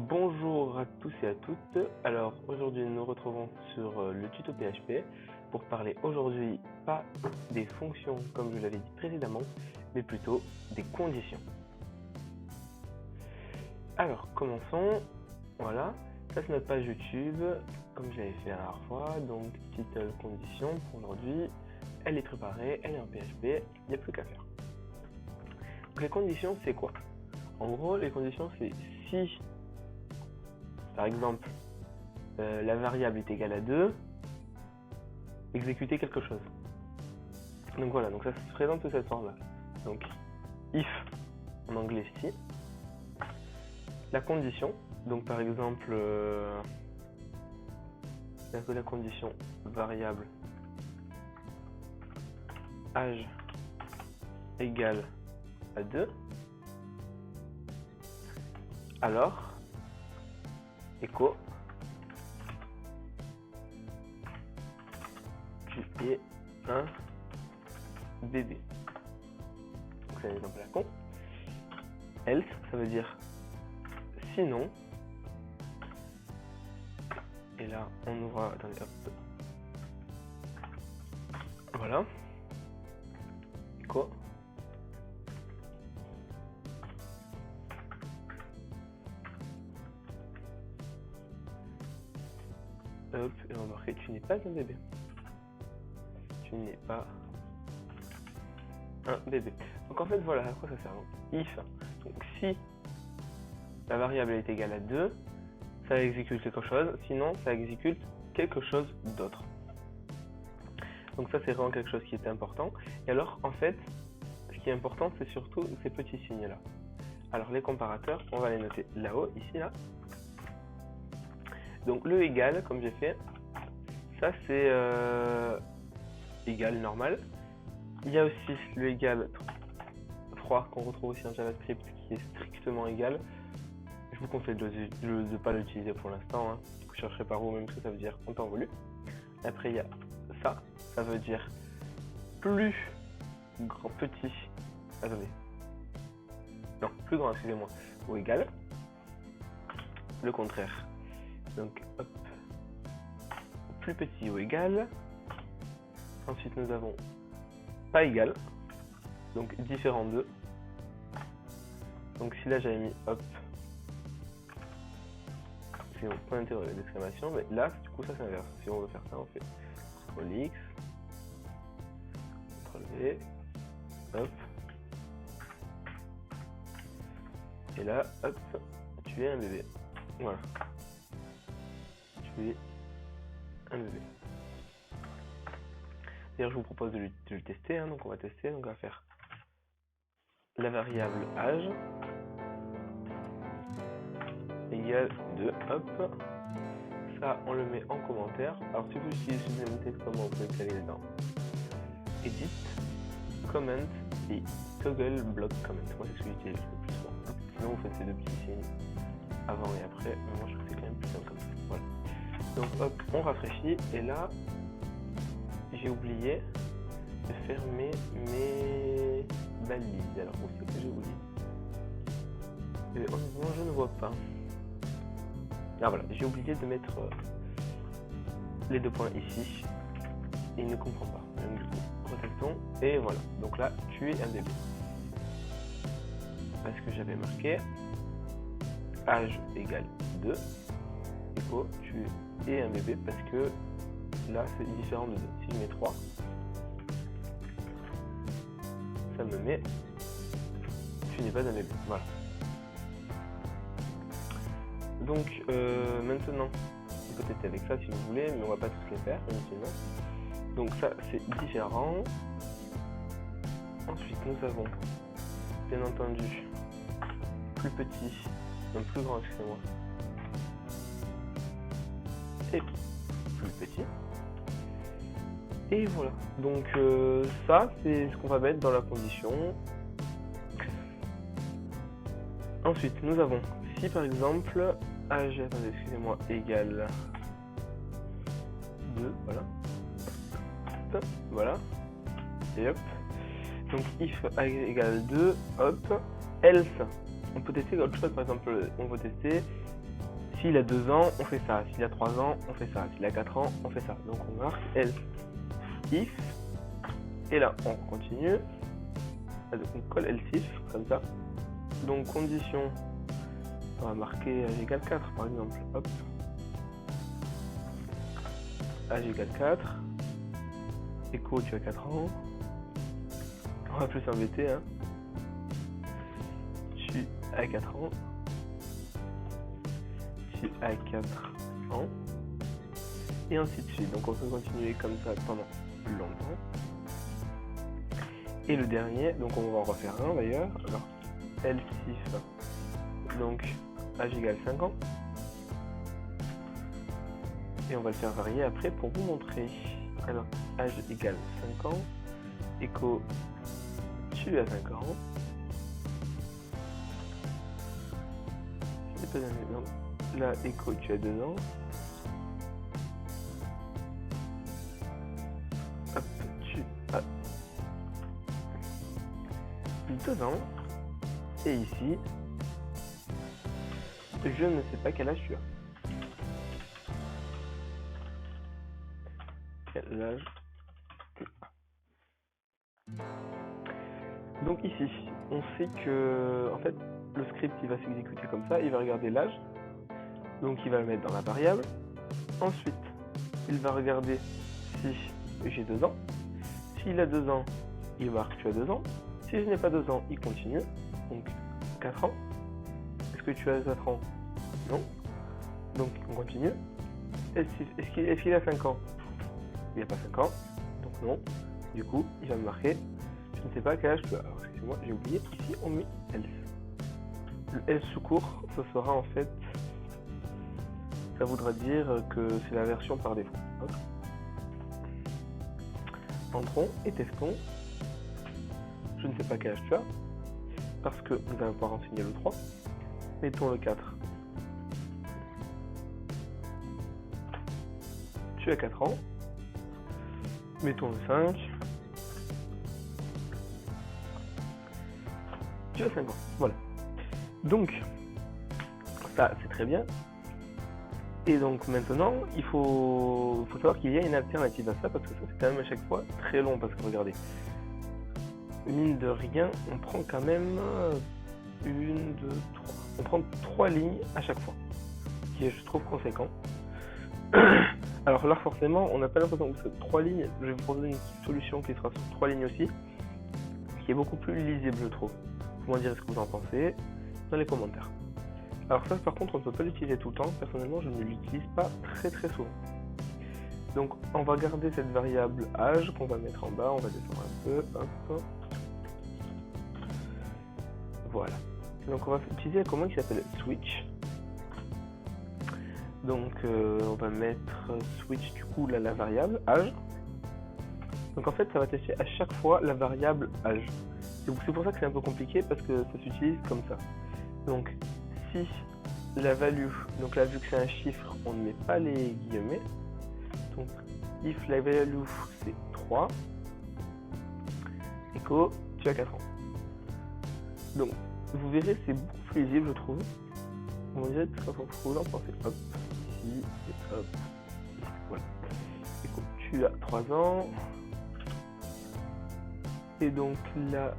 Bonjour à tous et à toutes. Alors aujourd'hui nous nous retrouvons sur le tuto PHP pour parler aujourd'hui pas des fonctions comme je l'avais dit précédemment, mais plutôt des conditions. Alors commençons. Voilà, ça c'est notre page YouTube comme je l'avais fait la dernière fois. Donc title condition pour aujourd'hui, elle est préparée, elle est en PHP, il n'y a plus qu'à faire. Donc les conditions c'est quoi? En gros les conditions c'est si par exemple, la variable est égale à 2, exécuter quelque chose. Donc voilà, donc ça se présente de cette forme-là. Donc, if, en anglais si, la condition, donc par exemple, la condition variable âge égale à 2, alors, écho, tu es un bébé. Donc c'est un exemple à la con. Else, ça veut dire sinon. Et là, on ouvre, attendez, hop. Voilà. Écho. Hop, et on va marquer tu n'es pas un bébé. Tu n'es pas un bébé. Donc en fait voilà à quoi ça sert. Donc, if, donc si la variable est égale à 2, ça exécute quelque chose, sinon ça exécute quelque chose d'autre. Donc ça c'est vraiment quelque chose qui est important. Et alors en fait, ce qui est important c'est surtout ces petits signes là. Alors les comparateurs, on va les noter là-haut, ici là. Donc le égal, comme j'ai fait, ça c'est égal normal. Il y a aussi le égal 3 qu'on retrouve aussi en JavaScript qui est strictement égal. Je vous conseille de ne pas l'utiliser pour l'instant. Hein. Vous chercherez par où, même ce que ça veut dire en temps voulu. Après il y a ça, ça veut dire plus grand, petit. Attendez. Non, plus grand, excusez-moi, ou égal. Le contraire. Donc, hop, plus petit ou égal. Ensuite, nous avons pas égal, donc différent de. Donc, si là j'avais mis hop, c'est mon point d'interrogation d'exclamation, mais là, du coup, ça c'est l'inverse. Si on veut faire ça, on fait CTRL-X, CTRL-V, hop, et là, hop, tu es un bébé. Voilà. Tu es un bébé. D'ailleurs, je vous propose de le tester, hein, donc on va tester, donc on va faire la variable âge égale 2, hop, ça on le met en commentaire. Alors si vous utilisez ce texte, comment vous pouvez caler dedans Edit, Comment et Toggle Block Comment. Moi c'est ce que j'utilise le plus souvent. Sinon vous faites ces deux petits signes avant et après, mais moi je trouve que c'est quand même plus simple comme ça. Voilà. Donc hop, on rafraîchit et là j'ai oublié de fermer mes balises. Alors où c'est que j'ai oublié? Honnêtement je ne vois pas. Ah voilà, j'ai oublié de mettre les deux points ici. Il ne comprend pas. Donc du coup, retestons. Et voilà. Donc là, tu es un bébé. Parce que j'avais marqué âge égale 2. Écho, tu es un bébé parce que là c'est différent de 2. Si je mets 3, ça me met tu n'es pas un bébé. Voilà. Donc maintenant, on peut tester avec ça si vous voulez, mais on va pas tous les faire inutilement. Donc ça c'est différent. Ensuite nous avons bien entendu plus petit, non plus grand, excusez-moi, et plus petit. Et voilà, donc ça c'est ce qu'on va mettre dans la condition. Ensuite nous avons, si par exemple âge, attendez, excusez-moi, égale 2, voilà. Hop, voilà. Et hop. Donc if égale 2, hop. Else. On peut tester autre chose, par exemple, on va tester S'il a 2 ans, on fait ça. S'il a 3 ans, on fait ça. S'il a 4 ans, on fait ça. Donc on marque else if. Et là, on continue. On colle else if, comme ça. Donc condition, on va marquer âge égale 4 par exemple. Hop. Âge égale 4. Echo, tu as 4 ans. On va plus s'embêter, hein. Tu as 4 ans. Tu as 4 ans. Et ainsi de suite. Donc on peut continuer comme ça pendant longtemps. Et le dernier, donc on va en refaire un d'ailleurs. Alors, else if, donc âge égale 5 ans. Et on va le faire varier après pour vous montrer. Alors, âge égale 5 ans. Echo, tu as 5 ans. C'est pas non. Là, Echo, tu as 2 ans. Hop, tu as 2 ans. Et ici, je ne sais pas quel âge tu as. Quel âge tu as. Donc ici, on sait que en fait le script il va s'exécuter comme ça, il va regarder l'âge, donc il va le mettre dans la variable. Ensuite, il va regarder si j'ai 2 ans. S'il a 2 ans, il marque tu as 2 ans. Si je n'ai pas 2 ans, il continue. Donc 4 ans. Est-ce que tu as 4 ans? Non. Donc on continue. Est-ce qu'il a 5 ans? Il n'a pas 5 ans. Donc non. Du coup, il va me marquer je ne sais pas quel âge tu as. Alors excusez-moi, j'ai oublié. Ici on met else. Le else sous court, ce sera en fait, ça voudra dire que c'est la version par défaut. Hop. Entrons et testons. Je ne sais pas quel âge tu as, parce que nous allons pouvoir renseigner le 3. Mettons le 4. Tu as 4 ans. Mettons le 5. Tu as 5 ans. Voilà. Donc, ça c'est très bien. Et donc maintenant, il faut savoir qu'il y a une alternative à ça, parce que ça c'est quand même à chaque fois très long, parce que regardez, mine de rien, on prend quand même 1, 2, 3. On prend 3 lignes à chaque fois, ce qui est, je trouve, conséquent. Alors là, forcément, on n'a pas l'impression que c'est 3 lignes. Je vais vous proposer une solution qui sera sur 3 lignes aussi, qui est beaucoup plus lisible, je trouve. Vous m'en direz ce que vous en pensez dans les commentaires. Alors ça, par contre, on ne peut pas l'utiliser tout le temps. Personnellement, je ne l'utilise pas très souvent. Donc, on va garder cette variable âge qu'on va mettre en bas. On va descendre un peu. Hop. Voilà. Donc, on va utiliser la commande qui s'appelle switch. Donc, on va mettre switch du coup là, la variable âge. Donc, en fait, ça va tester à chaque fois la variable âge. C'est pour ça que c'est un peu compliqué, parce que ça s'utilise comme ça. Donc, si la value, donc là vu que c'est un chiffre, on ne met pas les guillemets. Donc, if la value c'est 3, echo, tu as 4 ans. Donc, vous verrez, c'est beaucoup plus lisible, je trouve. On dirait que vous en pensez. Hop, ici, et hop, ici, voilà. Echo, tu as 3 ans. Et donc là,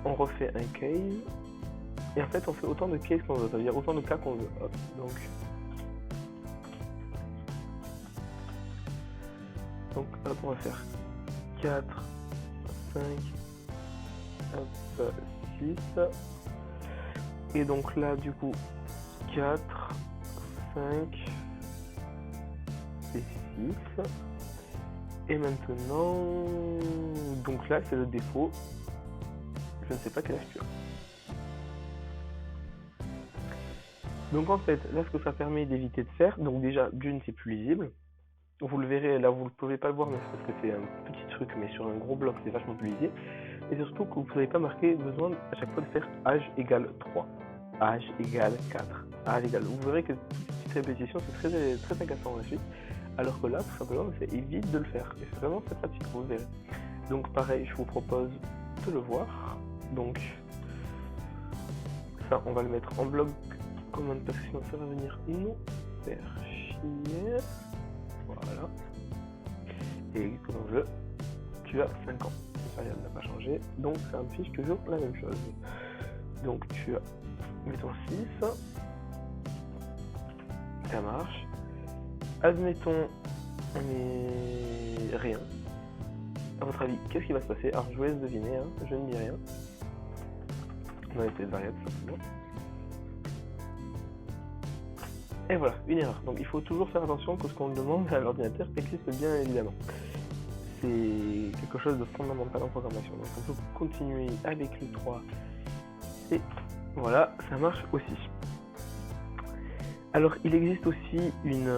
on refait un case. Et en fait, on fait autant de cases qu'on veut, c'est-à-dire autant de cas qu'on veut. Hop, donc hop, on va faire 4, 5, hop, 6. Et donc là, du coup, 4, 5 et 6. Et maintenant, donc là, c'est le défaut. Je ne sais pas quel âge tu as. Donc en fait, là, ce que ça permet d'éviter de faire, donc déjà, d'une, c'est plus lisible. Vous le verrez, là, vous ne pouvez pas le voir, mais c'est parce que c'est un petit truc, mais sur un gros bloc, c'est vachement plus lisible. Et surtout que vous n'avez pas marqué besoin à chaque fois de faire âge égale 3, âge égale 4, âge égale. Vous verrez que toute petite répétition, c'est très agaçant la suite. Alors que là, tout simplement, ça évite de le faire. Et c'est vraiment très pratique, vous verrez. Donc pareil, je vous propose de le voir. Donc ça, on va le mettre en bloc commande parce que sinon ça va venir nous faire chier. Voilà. Et comme jeu, tu as 5 ans. La variable n'a pas changé, donc ça affiche toujours la même chose. Donc tu as, mettons 6. Ça marche. Admettons, on est rien. À votre avis, qu'est-ce qui va se passer? Alors je vous laisse deviner, hein, je ne dis rien. On a été de variable simplement. Et voilà, une erreur. Donc il faut toujours faire attention que ce qu'on demande à l'ordinateur existe bien évidemment. C'est quelque chose de fondamental en programmation. Donc on peut continuer avec le 3. Et voilà, ça marche aussi. Alors il existe aussi une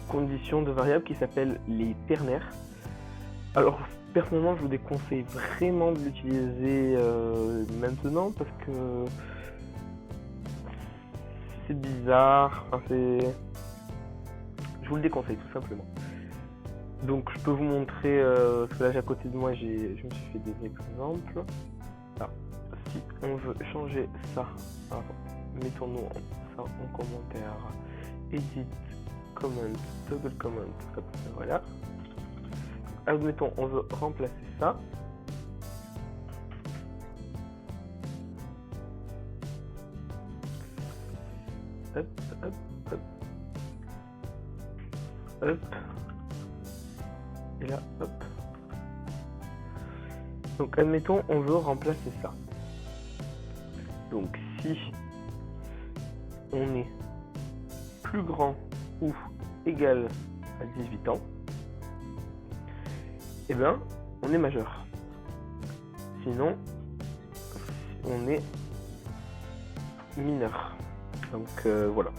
condition de variable qui s'appelle les ternaires. Alors personnellement je vous déconseille vraiment de l'utiliser maintenant parce que c'est bizarre, enfin, je vous le déconseille tout simplement. Donc je peux vous montrer, parce que là j'ai à côté de moi, je me suis fait des exemples. Alors, si on veut changer ça, mettons-nous ça en commentaire, edit, comment, double comment, hop, voilà. Admettons, on veut remplacer ça. Hop, hop, hop. Hop. Et là, hop. Donc, admettons, on veut remplacer ça. Donc, si on est plus grand ou égal à 18 ans, eh bien, on est majeur. Sinon, on est mineur. Donc voilà.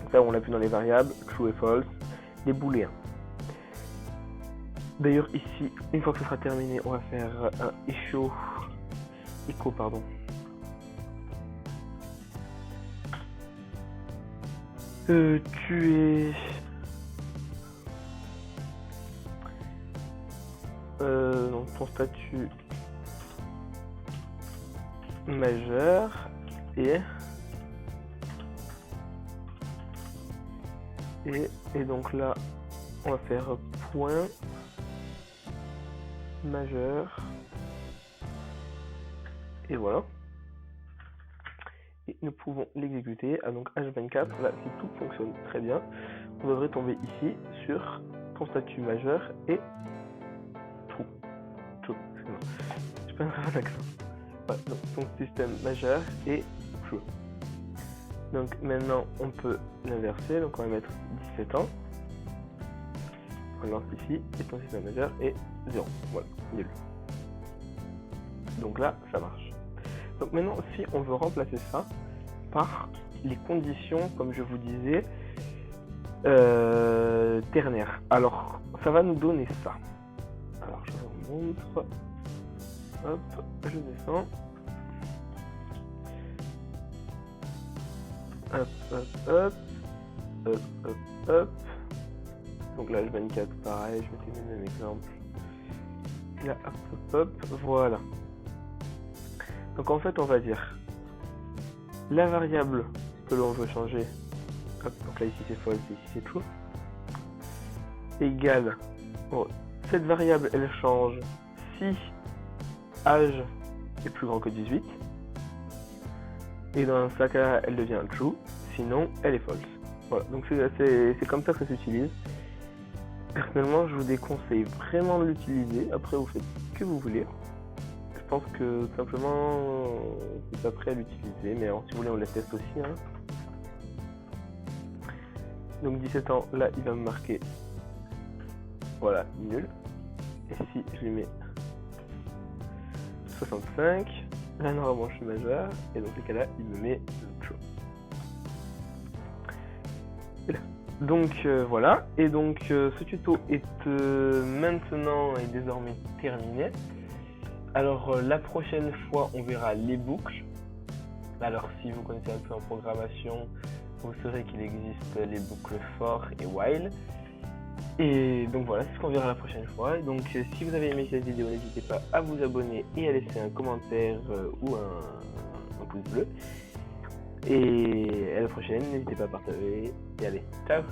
Donc là on l'a vu dans les variables, true et false, les booléens. D'ailleurs ici, une fois que ce sera terminé, on va faire un echo pardon. Tu es donc ton statut majeur et donc là on va faire point majeur et voilà, et nous pouvons l'exécuter. Donc H24, là si tout fonctionne très bien, on devrait tomber ici sur ton statut majeur et true, excusez-moi, j'ai pas un accent. Voilà, donc ton système majeur et true. Donc maintenant on peut l'inverser, donc on va mettre 17 ans. On lance ici et ton système majeur est 0. Voilà, nul. Donc là ça marche. Donc maintenant si on veut remplacer ça par les conditions, comme je vous disais, ternaires. Alors ça va nous donner ça. Alors je vous montre. Hop, je descends. Hop, hop, hop, hop, hop, hop. Donc là, H24, pareil, je mettais le même exemple. Et là, hop, hop, hop, voilà. Donc en fait, on va dire la variable que l'on veut changer. Hop, donc là, ici c'est false, ici c'est true. Égale. Bon, cette variable, elle change si âge est plus grand que 18. Et dans ce cas, elle devient true, sinon elle est false. Voilà, donc c'est comme ça que ça s'utilise. Personnellement, je vous déconseille vraiment de l'utiliser. Après, vous faites ce que vous voulez. Je pense que tout simplement, vous n'êtes pas prêt à l'utiliser. Mais alors, si vous voulez, on la teste aussi. Hein. Donc 17 ans, là, il va me marquer. Voilà, nul. Et si je lui mets 65, là, normalement, je suis majeur. Et dans ce cas-là, il me met true. Et là. Donc voilà, et donc ce tuto est maintenant et désormais terminé. Alors la prochaine fois on verra les boucles. Alors si vous connaissez un peu en programmation, vous saurez qu'il existe les boucles for et while. Et donc voilà, c'est ce qu'on verra la prochaine fois. Donc si vous avez aimé cette vidéo, n'hésitez pas à vous abonner et à laisser un commentaire ou un pouce bleu. Et à la prochaine, n'hésitez pas à partager. Et allez, ciao!